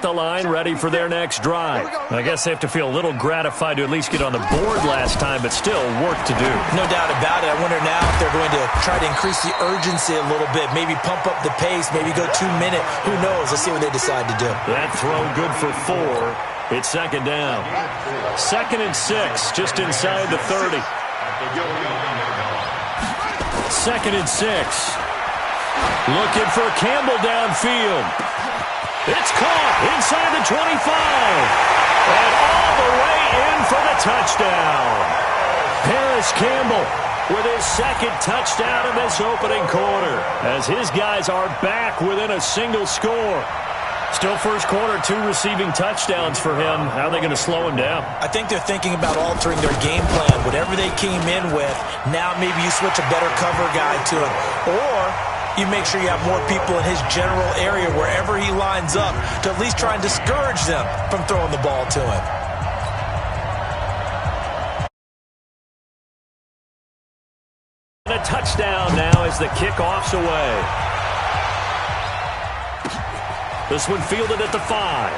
the line, ready for their next drive. I guess they have to feel a little gratified to at least get on the board last time, but still work to do. No doubt about it. I wonder now if they're going to try to increase the urgency a little bit, maybe pump up the pace, maybe go 2 minute. Who knows? Let's see what they decide to do. That throw good for 4. It's second down. 2nd and 6, just inside the 30. 2nd and 6. Looking for Campbell downfield. It's caught inside the 25. And all the way in for the touchdown. Paris Campbell with his 2nd touchdown in this opening quarter, as his guys are back within a single score. Still first quarter, 2 receiving touchdowns for him. How are they going to slow him down? I think they're thinking about altering their game plan. Whatever they came in with, now maybe you switch a better cover guy to it. Or you make sure you have more people in his general area wherever he lines up to at least try and discourage them from throwing the ball to him. And a touchdown now as the kickoff's away. This one fielded at the 5.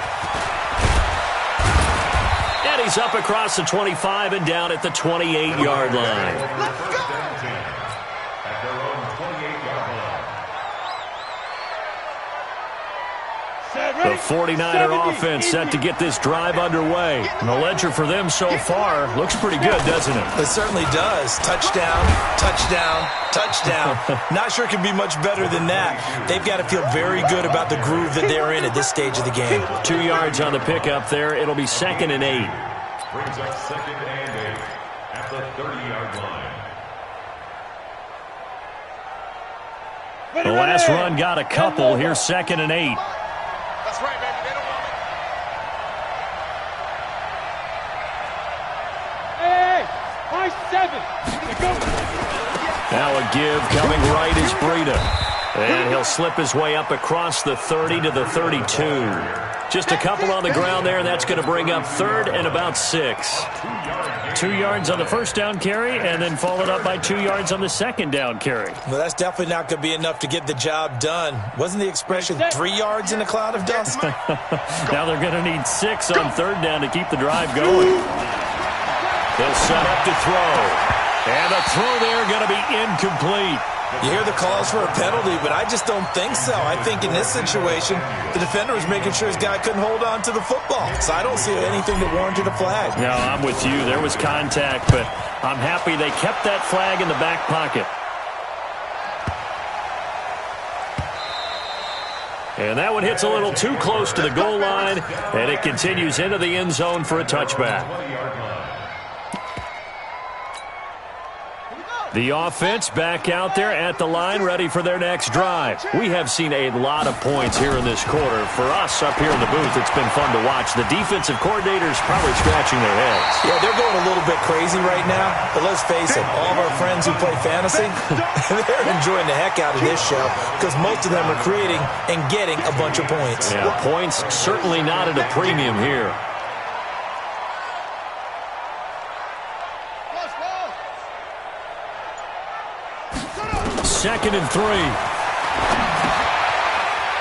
And he's up across the 25 and down at the 28-yard line. Let's go! At their own 28-yard line. The 49er offense set to get this drive underway. And the ledger for them so far looks pretty good, doesn't it? It certainly does. Touchdown, touchdown, touchdown. Not sure it can be much better than that. They've got to feel very good about the groove that they're in at this stage of the game. 2 yards on the pickup there. It'll be 2nd and 8. Brings up 2nd and 8 at the 30-yard line. The last run got a couple. Here's 2nd and 8. That's right, baby. They don't want it. Hey, my 7. Now a give coming right is Breida. And he'll slip his way up across the 30 to the 32. Just a couple on the ground there, and that's going to bring up 3rd and about 6. 2 yards on the first down carry, and then followed up by 2 yards on the second down carry. Well, that's definitely not going to be enough to get the job done. Wasn't the expression 3 yards in a cloud of dust? Now they're going to need 6 on 3rd down to keep the drive going. They'll set up to throw. And the throw there going to be incomplete. You hear the calls for a penalty, but I just don't think so. I think in this situation, the defender was making sure his guy couldn't hold on to the football. So I don't see anything that warranted a flag. No, I'm with you. There was contact, but I'm happy they kept that flag in the back pocket. And that one hits a little too close to the goal line, and it continues into the end zone for a touchback. The offense back out there at the line, ready for their next drive. We have seen a lot of points here in this quarter. For us up here in the booth, it's been fun to watch. The defensive coordinators probably scratching their heads. Yeah, they're going a little bit crazy right now. But let's face it, all of our friends who play fantasy, they're enjoying the heck out of this show because most of them are creating and getting a bunch of points. Yeah, points certainly not at a premium here. Second and 3.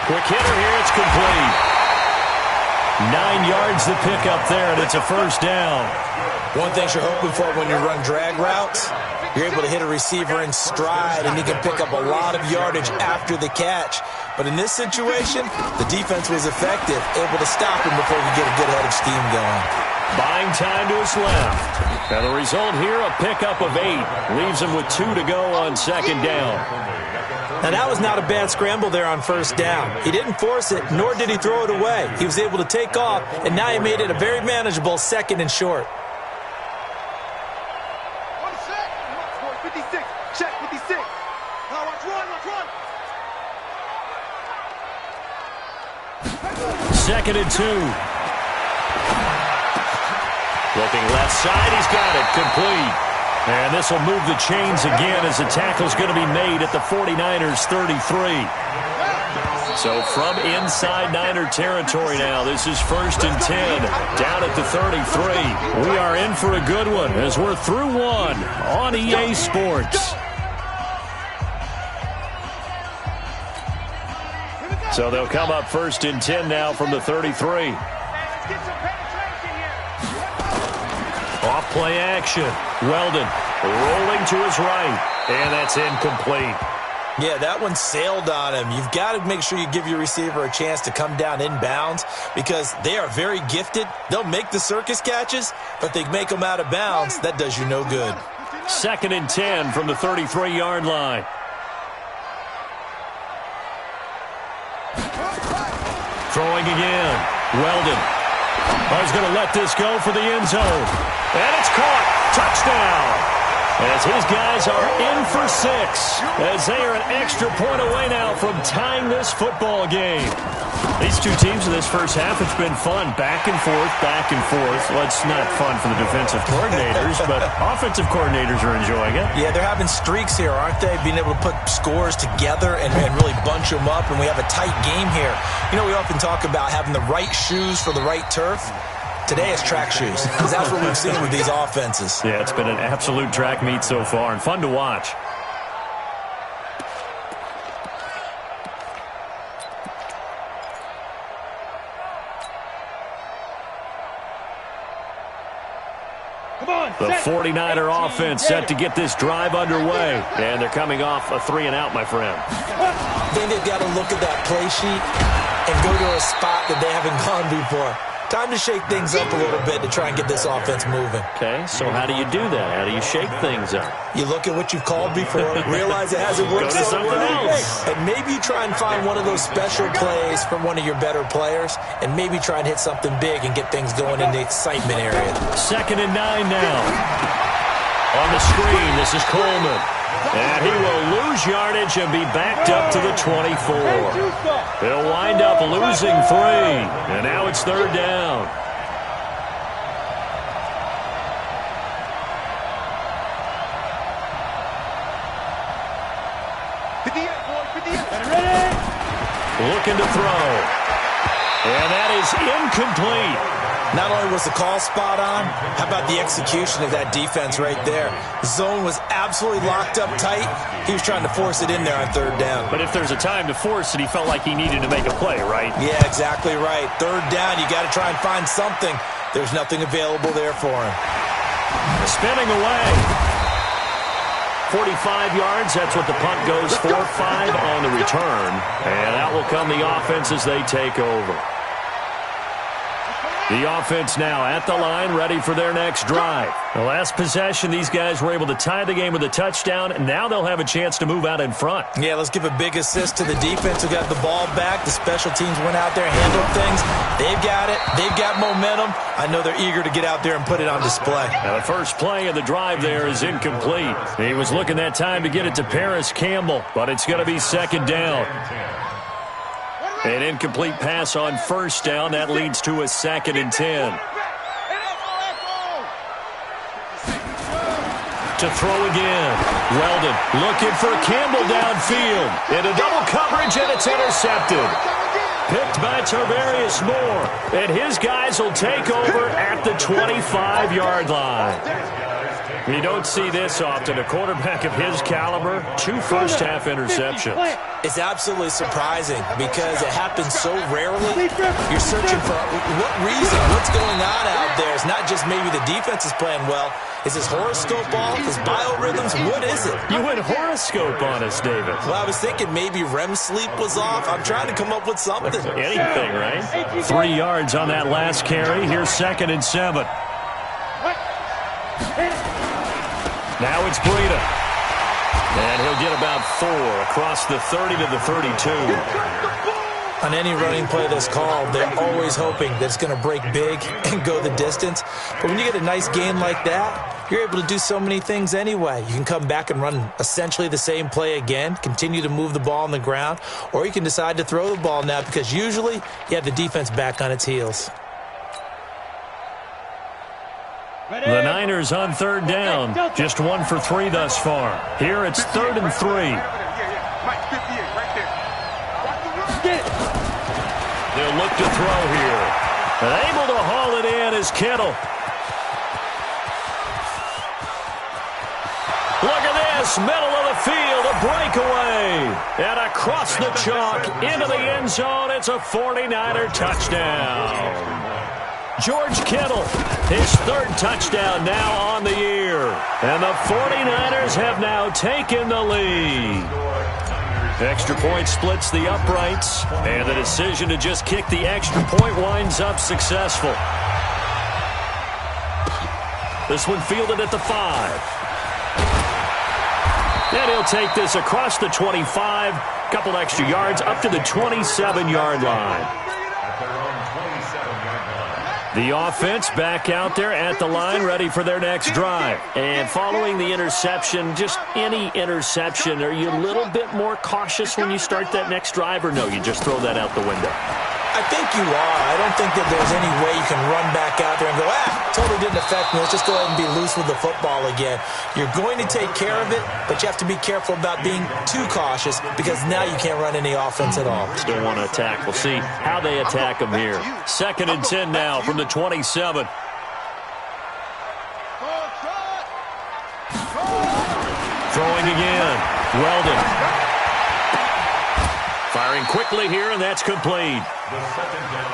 Quick hitter here. It's complete. 9 yards to pick up there, and it's a first down. One thing you're hoping for when you run drag routes, you're able to hit a receiver in stride, and he can pick up a lot of yardage after the catch. But in this situation, the defense was effective, able to stop him before he get a good head of steam going. Buying time to his left. And the result here, a pickup of 8. Leaves him with 2 to go on second down. Now, that was not a bad scramble there on first down. He didn't force it, nor did he throw it away. He was able to take off, and now he made it a very manageable 2nd and short. 56. Check 56. Now watch run. 2nd and 2. Looking left side, he's got it, complete. And this will move the chains again as the tackle's going to be made at the 49ers 33. So from inside Niner territory now, this is 1st and 10, down at the 33. We are in for a good one as we're through one on EA Sports. So they'll come up 1st and 10 now from the 33. Off play action. Weldon rolling to his right, and that's incomplete. Yeah, that one sailed on him. You've got to make sure you give your receiver a chance to come down inbounds because they are very gifted. They'll make the circus catches, but they make them out of bounds. That does you no good. 2nd and 10 from the 33-yard line. Throwing again. Weldon. He's going to let this go for the end zone. And it's caught. Touchdown. As his guys are in for 6. As they are an extra point away now from tying this football game. These two teams in this first half, it's been fun. Back and forth, back and forth. Well, it's not fun for the defensive coordinators, but offensive coordinators are enjoying it. Yeah, they're having streaks here, aren't they? Being able to put scores together and really bunch them up, and we have a tight game here. You know, we often talk about having the right shoes for the right turf. Today is track shoes, because that's what we've seen with these offenses. Yeah, it's been an absolute track meet so far, and fun to watch. The 49er offense set to get this drive underway. And they're coming off a 3-and-out, my friend. I think they've got to look at that play sheet and go to a spot that they haven't gone before. Time to shake things up a little bit to try and get this offense moving. Okay, so how do you do that? How do you shake things up? You look at what you've called before, realize it hasn't worked Go to so something well, else. and maybe you try and find one of those special plays from one of your better players, and maybe try and hit something big and get things going in the excitement area. 2nd and 9 now. On the screen, this is Coleman. And he will lose yardage and be backed up to the 24. He'll wind up losing 3. And now it's 3rd down. Looking to throw. And that is incomplete. Not only was the call spot on, how about the execution of that defense right there? The zone was absolutely locked up tight. He was trying to force it in there on 3rd down. But if there's a time to force it, he felt like he needed to make a play, right? Yeah, exactly right. 3rd down, you got to try and find something. There's nothing available there for him. Spinning away. 45 yards, that's what the punt goes for. 5 on the return. And out will come the offense as they take over. The offense now at the line, ready for their next drive. The last possession, these guys were able to tie the game with a touchdown, and now they'll have a chance to move out in front. Yeah, let's give a big assist to the defense who got the ball back. The special teams went out there, handled things. They've got it. They've got momentum. I know they're eager to get out there and put it on display. Now, the first play of the drive there is incomplete. He was looking that time to get it to Paris Campbell, but it's going to be 2nd down. An incomplete pass on 1st down. That leads to a 2nd and 10. To throw again. Weldon looking for Campbell downfield. Into double coverage, and it's intercepted. Picked by Tarvarius Moore. And his guys will take over at the 25-yard line. You don't see this often. A quarterback of his caliber, 2 first-half interceptions. It's absolutely surprising because it happens so rarely. You're searching for what reason, what's going on out there. It's not just maybe the defense is playing well. Is his horoscope off? His biorhythms? What is it? You went horoscope on us, David. Well, I was thinking maybe REM sleep was off. I'm trying to come up with something. Anything, right? 3 yards on that last carry. Here's 2nd and 7. Now it's Breida. And he'll get about 4 across the 30 to the 32. On any running play that's called, they're always hoping that it's going to break big and go the distance. But when you get a nice game like that, you're able to do so many things anyway. You can come back and run essentially the same play again, continue to move the ball on the ground, or you can decide to throw the ball now because usually you have the defense back on its heels. The Niners on 3rd down. Just 1 for 3 thus far. Here it's 3rd and 3. They'll look to throw here. And able to haul it in is Kittle. Look at this. this middle of the field, a breakaway. And across the chalk, into the end zone, it's a 49er touchdown. George Kittle, his third touchdown now on the year. And the 49ers have now taken the lead. Extra point splits the uprights, and the decision to just kick the extra point winds up successful. This one fielded at the 5. And he'll take this across the 25, couple extra yards up to the 27-yard line. The offense back out there at the line, ready for their next drive. And following the interception, just any interception, are you a little bit more cautious when you start that next drive, or no, you just throw that out the window? I think you are. I don't think that there's any way you can run back out there and go, totally didn't affect me. Let's just go ahead and be loose with the football again. You're going to take care of it, but you have to be careful about being too cautious because now you can't run any offense at all. Still want to attack. We'll see how they attack them here. 2nd and 10 now from the 27. Throwing again. Weldon. Firing quickly here, and that's complete.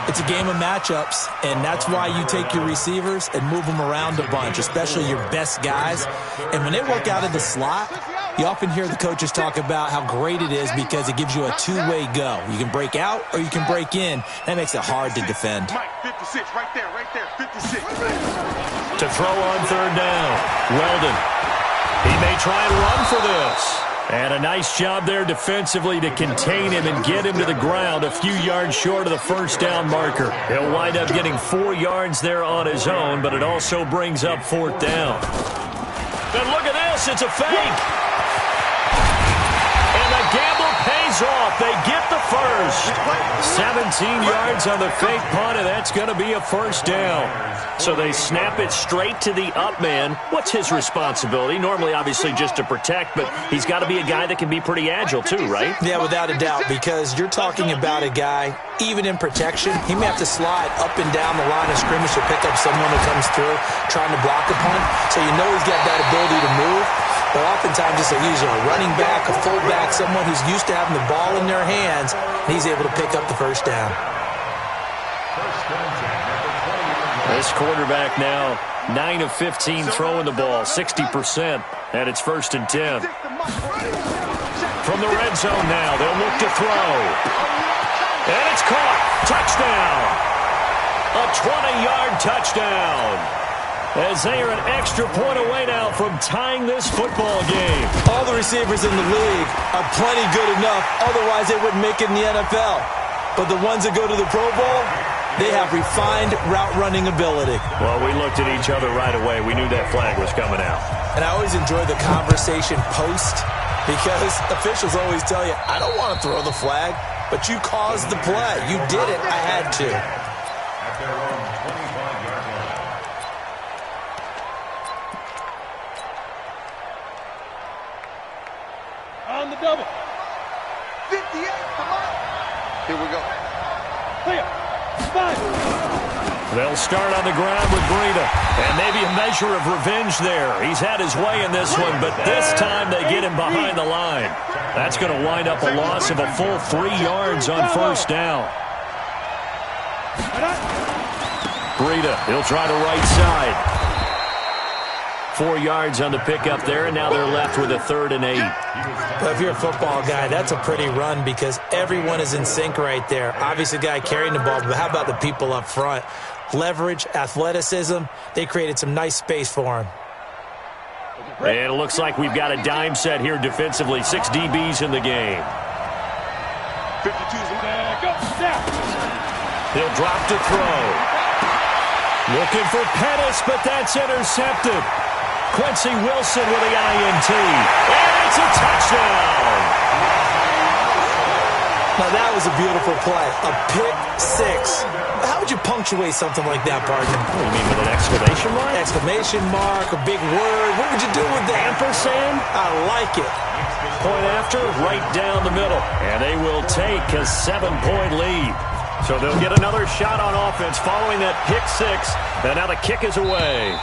It's a game of matchups, and that's why you take your receivers and move them around a bunch, especially your best guys. And when they work out of the slot, you often hear the coaches talk about how great it is because it gives you a two-way go. You can break out or you can break in. That makes it hard to defend. 56, right there, 56. To throw on 3rd down. Weldon. He may try and run for this. And a nice job there defensively to contain him and get him to the ground a few yards short of the 1st down marker. He'll wind up getting 4 yards there on his own, but it also brings up 4th down. And look at this, it's a fake. And the gamble pays off. They get the first. 17 yards on the fake punt, and that's going to be a 1st down. So they snap it straight to the up man. What's his responsibility? Normally, obviously, just to protect, but he's got to be a guy that can be pretty agile too, right? Yeah, without a doubt, because you're talking about a guy, even in protection, he may have to slide up and down the line of scrimmage to pick up someone who comes through trying to block a punt. So you know he's got that ability to move. But oftentimes it's usually a running back, a fullback, someone who's used to having the ball in their hands, and he's able to pick up the 1st down. This quarterback now 9 of 15 throwing the ball, 60%, and it's 1st and 10. From the red zone now, they'll look to throw. And it's caught. Touchdown. A 20-yard touchdown. As they are an extra point away now from tying this football game. All the receivers in the league are plenty good enough, otherwise they wouldn't make it in the NFL. But the ones that go to the Pro Bowl, they have refined route running ability. Well, we looked at each other right away. We knew that flag was coming out. And I always enjoy the conversation post because officials always tell you, I don't want to throw the flag, but you caused the play. You did it. I had to. At their own 25-yard line. On the double. 58, come on. Here we go. Clear. 5. They'll start on the ground with Breida. And maybe a measure of revenge there. He's had his way in this one, but this time they get him behind the line. That's going to wind up a loss of a full 3 yards on 1st down. Breida, he'll try to right side. 4 yards on the pickup there, and now they're left with a 3rd and 8. Well, if you're a football guy, that's a pretty run because everyone is in sync right there. Obviously, the guy carrying the ball, but how about the people up front? Leverage, athleticism, they created some nice space for him. And it looks like we've got a dime set here defensively. 6 DBs in the game. 52's go. Snap. He'll drop to throw. Looking for Pettis, but that's intercepted. Quincy Wilson with the INT. And it's a touchdown. Now, that was a beautiful play. A pick six. How would you punctuate something like that, partner? What do you mean, with an exclamation mark? Exclamation mark, a big word. What would you do with that? Ampersand? I like it. Point after, right down the middle. And they will take a 7-point lead. So they'll get another shot on offense following that pick six. And now the kick is away.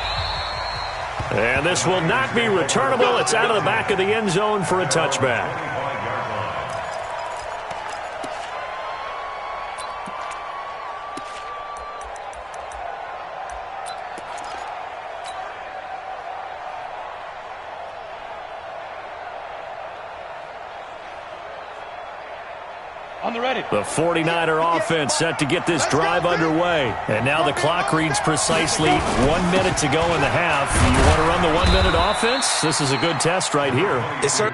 And this will not be returnable. It's out of the back of the end zone for a touchback. On the ready. The 49er offense set to get this drive underway. And now the clock reads precisely 1 minute to go in the half. You want to run the 1 minute offense? This is a good test right here. Yes, sir.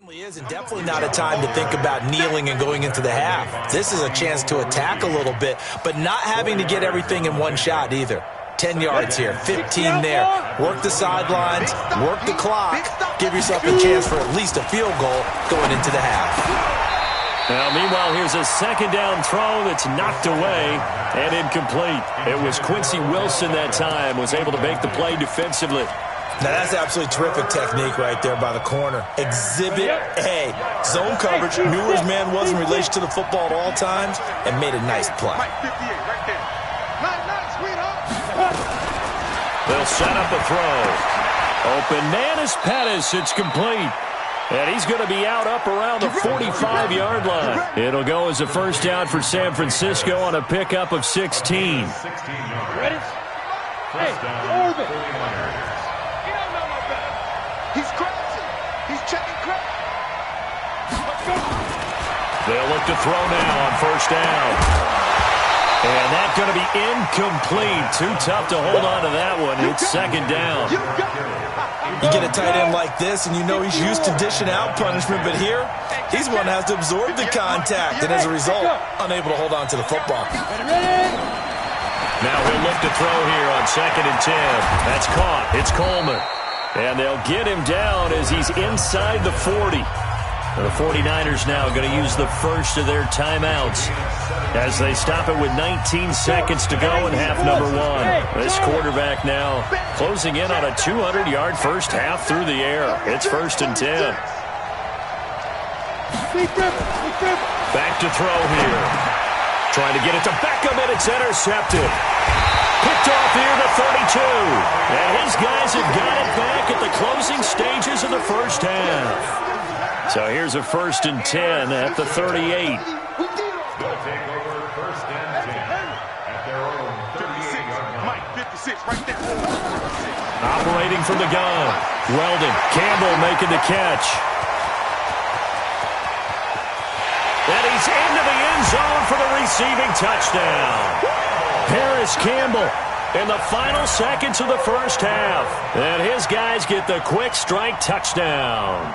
Certainly is, and definitely not a time to think about kneeling and going into the half. This is a chance to attack a little bit, but not having to get everything in one shot either. 10 yards here, 15 there. Work the sidelines, work the clock. Give yourself a chance for at least a field goal going into the half. Now, meanwhile, here's a second down throw that's knocked away and incomplete. It was Quincy Wilson that time, was able to make the play defensively. Now, that's absolutely terrific technique right there by the corner. Exhibit A. Zone coverage, knew where his man was in relation to the football at all times, and made a nice play. They'll set up a throw. Open Nanis Pettis. It's complete. And he's going to be out up around the 45-yard line. It'll go as a first down for San Francisco on a pickup of 16. Ready? Hey, Orbit. He's crouching. He's checking crouch. They'll look to throw now on first down. And that's going to be incomplete. Too tough to hold on to that one. It's second down. You get a tight end like this, and you know he's used to dishing out punishment, but here, he's one that has to absorb the contact, and as a result, unable to hold on to the football. Now he'll look to throw here on 2nd and 10. That's caught. It's Coleman. And they'll get him down as he's inside the 40. The 49ers now going to use the first of their timeouts as they stop it with 19 seconds to go in half number one. This quarterback now closing in on a 200-yard first half through the air. It's 1st and 10. Back to throw here. Trying to get it to Beckham, and it's intercepted. Picked off here to 32. And his guys have got it back at the closing stages of the first half. So here's a 1st and 10 at the 38. They'll take over 1st and 10 at their own 38-yard line. Mike, 56 right there. Operating from the gun. Weldon. Campbell making the catch. And he's into the end zone for the receiving touchdown. Paris Campbell in the final seconds of the first half. And his guys get the quick strike touchdown.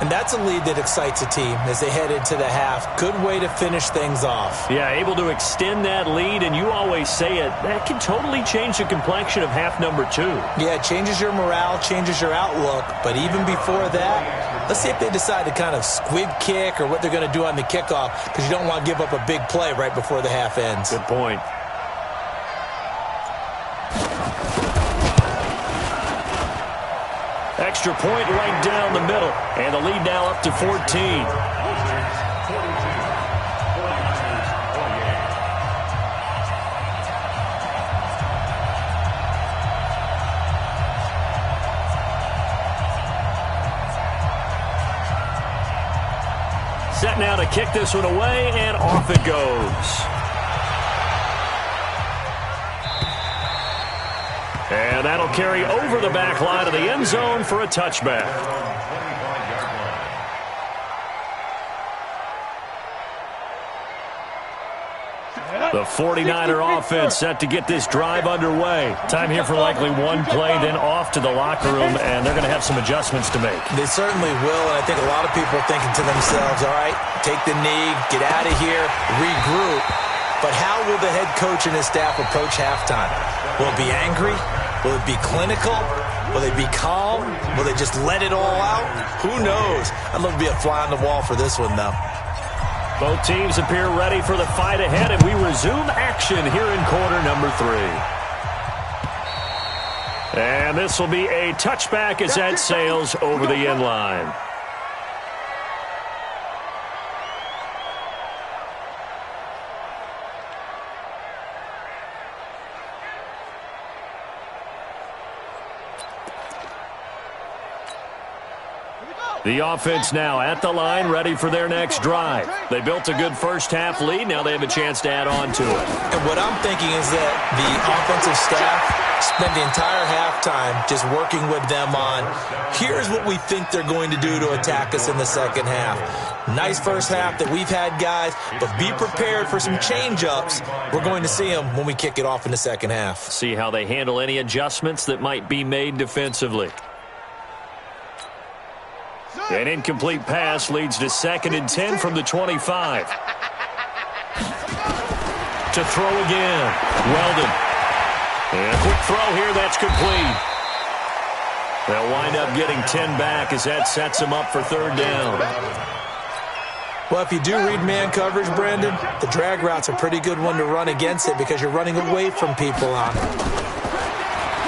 And that's a lead that excites a team as they head into the half. Good way to finish things off. Yeah, able to extend that lead, and you always say it, that can totally change the complexion of half number two. Yeah, it changes your morale, changes your outlook. But even before that, let's see if they decide to kind of squib kick or what they're going to do on the kickoff, because you don't want to give up a big play right before the half ends. Good point. Extra point right down the middle. And the lead now up to 14. Set now to kick this one away, and off it goes. And that'll carry over the back line of the end zone for a touchback. The 49er offense set to get this drive underway. Time here for likely one play, then off to the locker room, and they're going to have some adjustments to make. They certainly will, and I think a lot of people are thinking to themselves, all right, take the knee, get out of here, regroup. But how will the head coach and his staff approach halftime? Will it be angry? Will it be clinical? Will they be calm? Will they just let it all out? Who knows? I'd love to be a fly on the wall for this one, though. Both teams appear ready for the fight ahead, and we resume action here in quarter number 3. And this will be a touchback as that sails over the end line. The offense now at the line, ready for their next drive. They built a good first half lead. Now they have a chance to add on to it. And what I'm thinking is that the offensive staff spent the entire halftime just working with them on, here's what we think they're going to do to attack us in the second half. Nice first half that we've had, guys, but be prepared for some change-ups. We're going to see them when we kick it off in the second half. See how they handle any adjustments that might be made defensively. An incomplete pass leads to 2nd and 10 from the 25. To throw again. Weldon. And a quick throw here. That's complete. They'll wind up getting 10 back as that sets them up for 3rd down. Well, if you do read man coverage, Brandon, the drag route's a pretty good one to run against it because you're running away from people on it.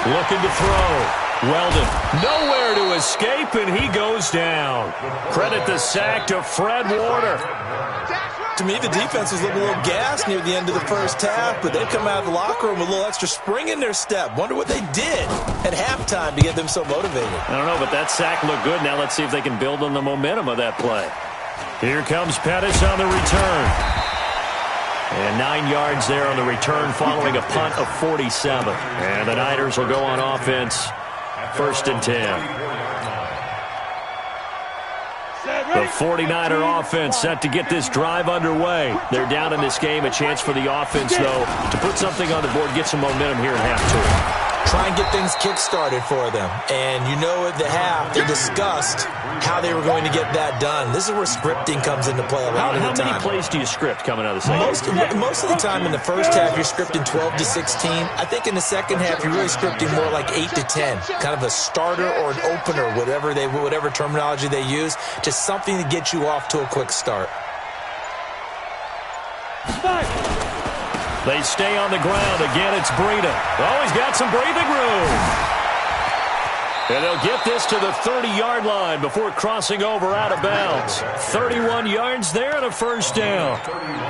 Looking to throw. Weldon nowhere to escape, and he goes down. Credit the sack to Fred Warner. To me, the defense was looking a little gassed near the end of the first half, but they come out of the locker room with a little extra spring in their step. Wonder what they did at halftime to get them so motivated. I don't know, but that sack looked good. Now let's see if they can build on the momentum of that play. Here comes Pettis on the return. And 9 yards there on the return following a punt of 47. And the Niners will go on offense, 1st and 10. The 49er offense set to get this drive underway. They're down in this game. A chance for the offense, though, to put something on the board, get some momentum here in half 2. Try and get things kick-started for them. And you know at the half, they discussed how they were going to get that done. This is where scripting comes into play a lot of the time. How many plays do you script coming out of the second? Most of the time in the first half, you're scripting 12 to 16. I think in the second half, you're really scripting more like 8 to 10. Kind of a starter or an opener, whatever terminology they use. Just something to get you off to a quick start. They stay on the ground. Again, it's Breida. Oh, he's got some breathing room. And they'll get this to the 30-yard line before crossing over out of bounds. 31 yards there and a 1st down.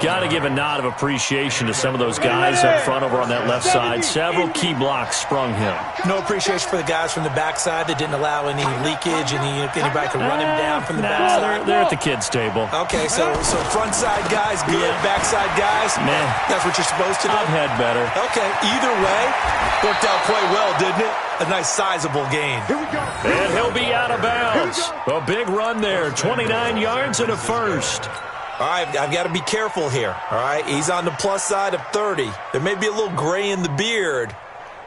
Got to give a nod of appreciation to some of those guys up front over on that left side. Several key blocks sprung him. No appreciation for the guys from the backside that didn't allow any leakage, anybody could run him down from the backside. They're at the kids' table. Okay, so front side guys good, backside guys, man, that's what you're supposed to do? I've had better. Okay, either way, worked out quite well, didn't it? A nice sizable gain. Here we go. And he'll be out of bounds. A big run there, 29 yards and a 1st. All right, I've got to be careful here. All right, he's on the plus side of 30. There may be a little gray in the beard,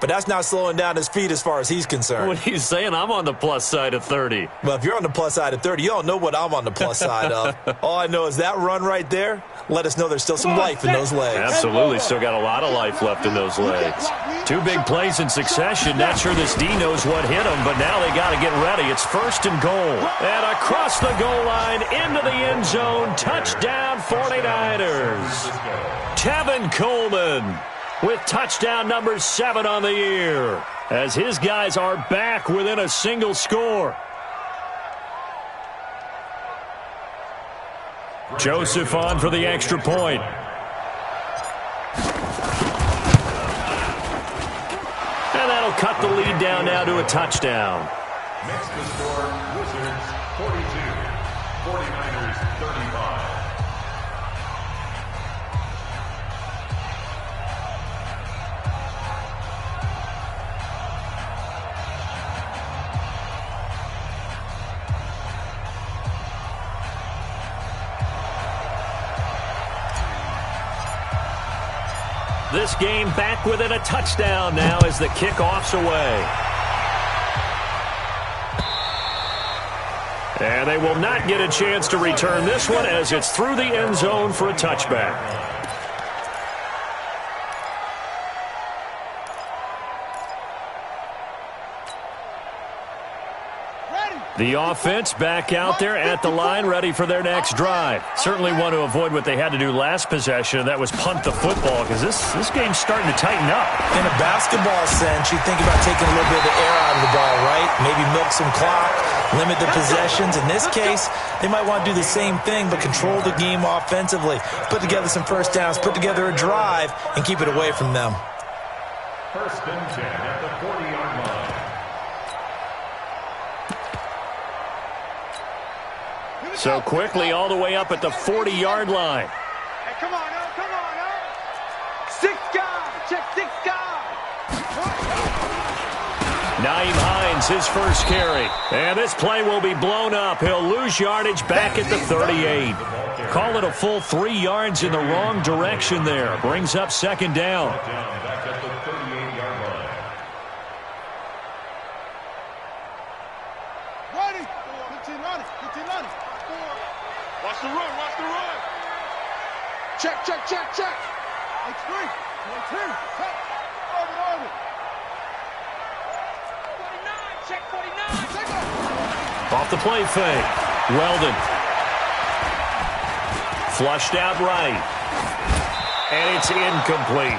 but that's not slowing down his feet as far as he's concerned. What are you saying? I'm on the plus side of 30. Well, if you're on the plus side of 30, you don't know what I'm on the plus side of. All I know is that run right there let us know there's still some life in those legs. Absolutely, still got a lot of life left in those legs. 2 big plays in succession. Not sure this D knows what hit him, but now they got to get ready. It's 1st and goal. And across the goal line, into the end zone, touchdown 49ers. Tevin Coleman with touchdown number 7 on the year, as his guys are back within a single score. Joseph on for the extra point. And that'll cut the lead down now to a touchdown. Makes the score Wizards 42, 49ers 35. This game back within a touchdown now as the kickoff's away. And they will not get a chance to return this one as it's through the end zone for a touchback. The offense back out there at the line, ready for their next drive. Certainly want to avoid what they had to do last possession, and that was punt the football, because this game's starting to tighten up. In a basketball sense, you think about taking a little bit of the air out of the ball, right? Maybe milk some clock, limit the possessions. In this case, they might want to do the same thing, but control the game offensively. Put together some 1st downs, put together a drive, and keep it away from them. 1st and 10 at the 40-yard line. So quickly all the way up at the 40-yard line. Hey, come on now, come on now. 6 guys, check 6 guys. Nyheim Hines, his first carry. And this play will be blown up. He'll lose yardage back at the 38. Call it a full 3 yards in the wrong direction there. Brings up 2nd down. Back at the 38-yard line. Ready. 15 running. 15 Check, check, check, check. X3. Check. Orbit. 49. Check 49. Off the play fake. Weldon. Flushed out right. And it's incomplete.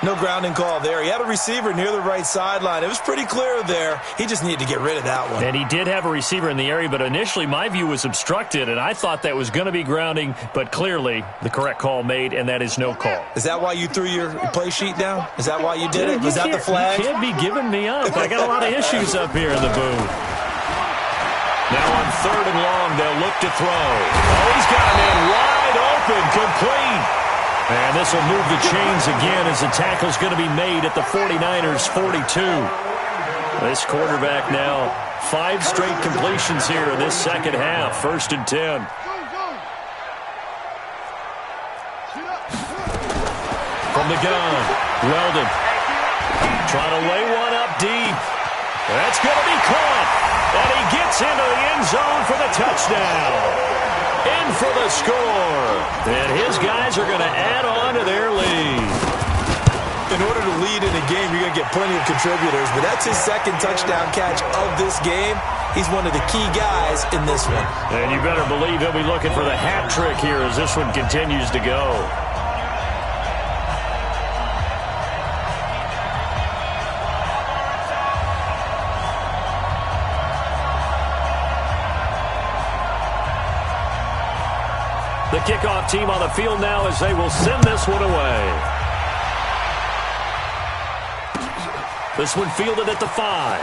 No grounding call there. He had a receiver near the right sideline. It was pretty clear there. He just needed to get rid of that one. And he did have a receiver in the area, but initially my view was obstructed, and I thought that was going to be grounding, but clearly the correct call made, and that is no call. Is that why you threw your play sheet down? Is that why you did it? Was that the flag? You can't be giving me up. I got a lot of issues up here in the booth. Now on 3rd and long, they'll look to throw. Oh, he's got a man wide open, complete. And this will move the chains again as the tackle's going to be made at the 49ers' 42. This quarterback now, 5 straight completions here in this second half. 1st and 10. From the gun, Weldon. Trying to lay one up deep. That's going to be caught. And he gets into the end zone for the touchdown. In for the score. And his guys are going to add on to their lead. In order to lead in a game, you're going to get plenty of contributors, but that's his 2nd touchdown catch of this game. He's one of the key guys in this one. And you better believe he'll be looking for the hat trick here as this one continues to go. The kickoff team on the field now as they will send this one away. This one fielded at the 5.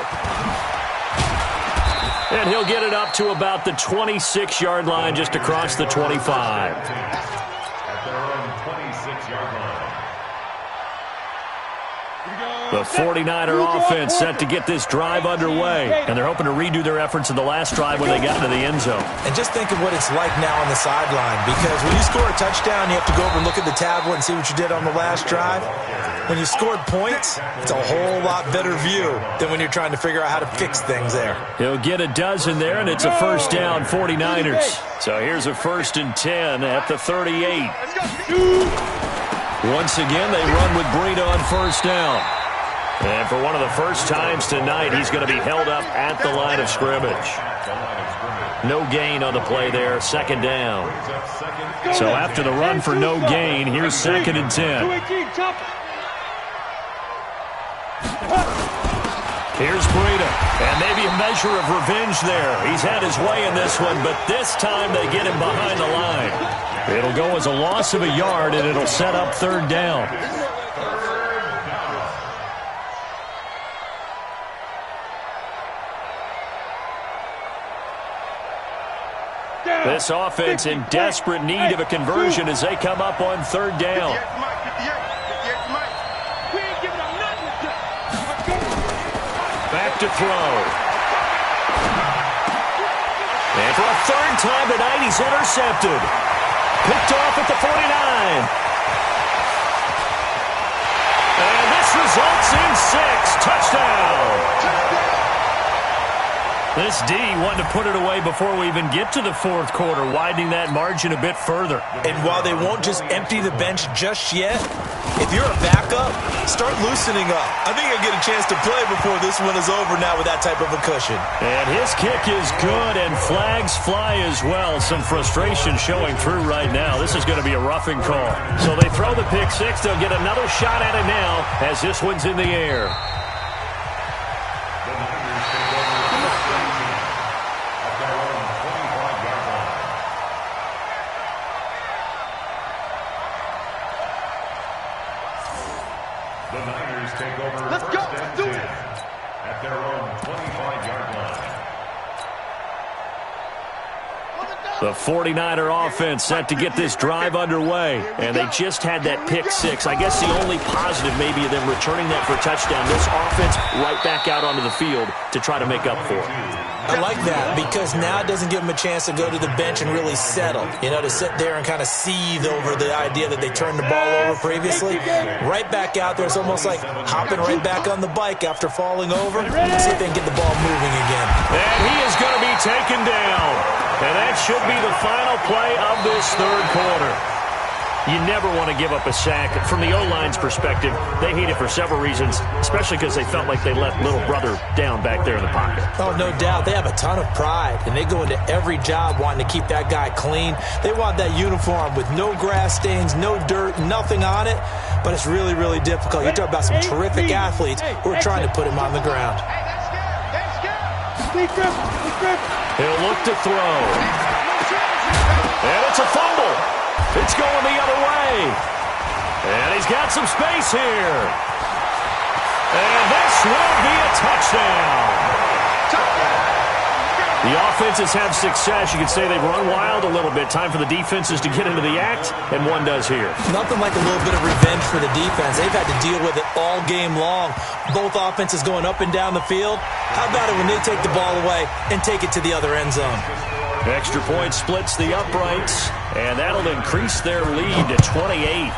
And he'll get it up to about the 26-yard line, just across the 25. At their own 26-yard line. The 49er offense set to get this drive underway. And they're hoping to redo their efforts in the last drive when they got into the end zone. And just think of what it's like now on the sideline, because when you score a touchdown, you have to go over and look at the tablet and see what you did on the last drive. When you scored points, it's a whole lot better view than when you're trying to figure out how to fix things there. He'll get a dozen there, and it's a 1st down, 49ers. So here's a 1st and 10 at the 38. Once again, they run with Breida on 1st down. And for one of the first times tonight, he's going to be held up at the line of scrimmage. No gain on the play there, 2nd down. So after the run for no gain, here's 2nd and 10. Here's Breida, and maybe a measure of revenge there. He's had his way in this one, but this time they get him behind the line. It'll go as a loss of a yard, and it'll set up 3rd down. This offense in desperate need of a conversion as they come up on 3rd down. Back to throw. And for a 3rd time tonight, he's intercepted. Picked off at the 49. And this results in 6. Touchdown. This D wanted to put it away before we even get to the 4th quarter, widening that margin a bit further. And while they won't just empty the bench just yet, if you're a backup, start loosening up. I think you'll get a chance to play before this one is over now with that type of a cushion. And his kick is good, and flags fly as well. Some frustration showing through right now. This is going to be a roughing call. So they throw the pick 6. They'll get another shot at it now as this one's in the air. The Niners take over. Let's go. Let's do it. At their own 25-yard line. The 49er offense set to get this drive underway. And they just had that pick 6. I guess the only positive maybe of them returning that for a touchdown. This offense right back out onto the field to try to make up for it. I like that because now it doesn't give them a chance to go to the bench and really settle. You know, to sit there and kind of seethe over the idea that they turned the ball over previously. Right back out there. It's almost like hopping right back on the bike after falling over. See if they can get the ball moving again. And he is going to be taken down. And that should be the final play of this 3rd quarter. You never want to give up a sack. From the O-line's perspective, they hate it for several reasons, especially because they felt like they let little brother down back there in the pocket. Oh, no doubt. They have a ton of pride, and they go into every job wanting to keep that guy clean. They want that uniform with no grass stains, no dirt, nothing on it, but it's really, really difficult. You're talking about some terrific athletes who are trying to put him on the ground. He'll look to throw. And it's a fumble. It's going the other way. And he's got some space here. And this will be a touchdown. The offenses have success. You could say they've run wild a little bit. Time for the defenses to get into the act, and one does here. Nothing like a little bit of revenge for the defense. They've had to deal with it all game long. Both offenses going up and down the field. How about it when they take the ball away and take it to the other end zone? Extra point splits the uprights, and that'll increase their lead to 28.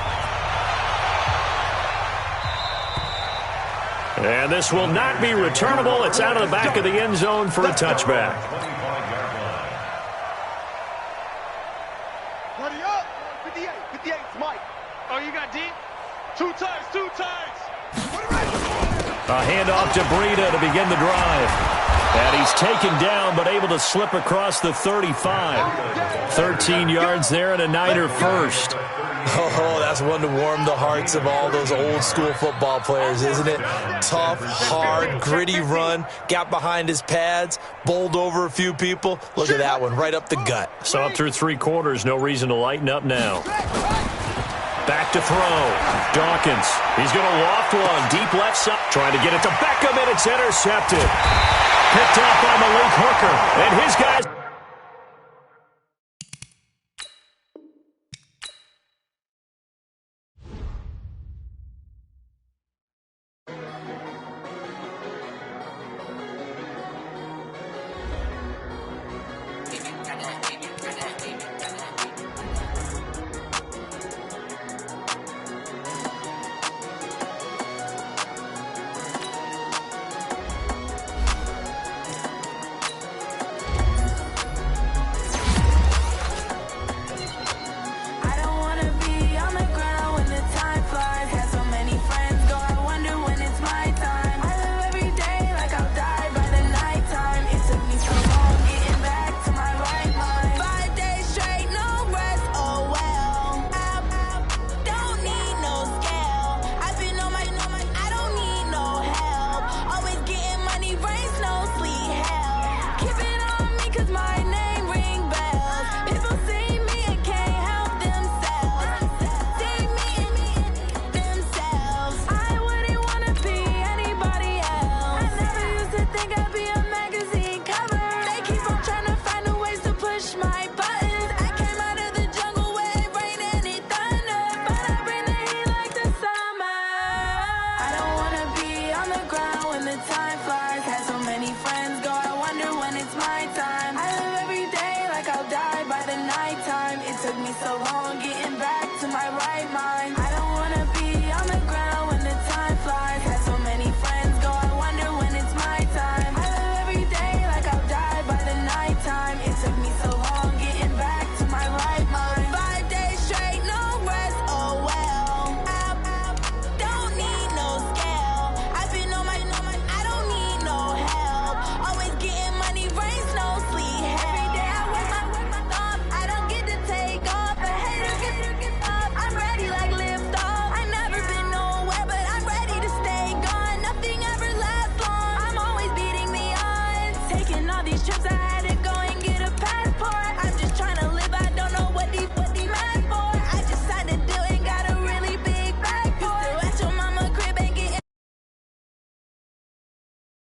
And this will not be returnable. It's out of the back of the end zone for a touchback. Buddy up. 58. 58, Mike. Oh, you got deep? Two times. A handoff to Breida to begin the drive. And he's taken down, but able to slip across the 35. 13 yards there and a Niner first. Oh, that's one to warm the hearts of all those old-school football players, isn't it? Tough, hard, gritty run, got behind his pads, bowled over a few people. Look at that one, right up the gut. So up through 3 quarters, no reason to lighten up now. Back to throw. Dawkins. He's going to loft one. Deep left side. Trying to get it to Beckham, and it's intercepted. Picked up by Malik Hooker. And his guys...